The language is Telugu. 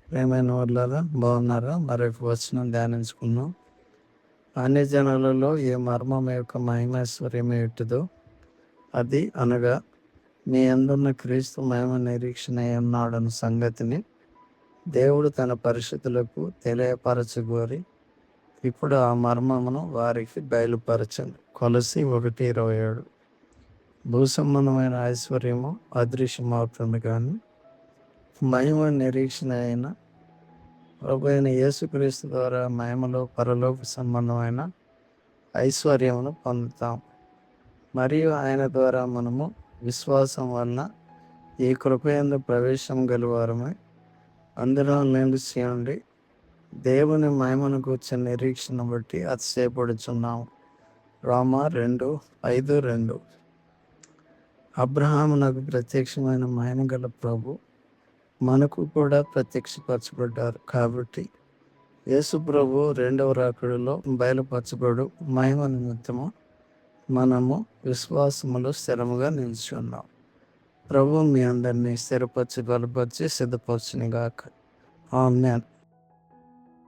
ప్రేమైన వాళ్ళారా, బాగున్నారా? మరి వచనం ధ్యానించుకున్నాం. అన్ని జనులలో ఏ మర్మం యొక్క మహిమైశ్వర్యం ఎట్టుదో అది అనగా మీ అందున్న క్రీస్తు మహిమ నిరీక్షణ ఉన్నాడన్న సంగతిని దేవుడు తన పరిశుద్ధులకు తెలియపరచగోరి ఇప్పుడు ఆ మర్మమును వారికి బయలుపరచండి. కొలసి 1:27. భూ సంబంధమైన ఐశ్వర్యము అదృశ్యమవుతుంది, కానీ మహిమ నిరీక్షణ అయిన ప్రభు అయిన యేసుక్రీస్తు ద్వారా మహిమలో పరలోక సంబంధమైన ఐశ్వర్యమును పొందుతాం. మరియు ఆయన ద్వారా మనము విశ్వాసం వలన ఈ కృపయందు ప్రవేశం గలవారమై అందులో నిలిచి ఉండి దేవుని మహిమను కూర్చున్న నిరీక్షణ బట్టి అతిశయపడుచున్నాము. రోమా 2:5-2. అబ్రహామునకు ప్రత్యక్షమైన మహిమ గల ప్రభు మనకు కూడా ప్రత్యక్షపరచబడ్డారు. కాబట్టి యేసు ప్రభు రెండవ రాకడలో బయలుపరచబడు మహిమ నిమిత్తము మనము విశ్వాసములో స్థిరముగా నిలిచున్నాం. ప్రభు మీ అందరినీ స్థిరపరిచి బలపరిచి సిద్ధపరచునుగాక. ఆమేన్.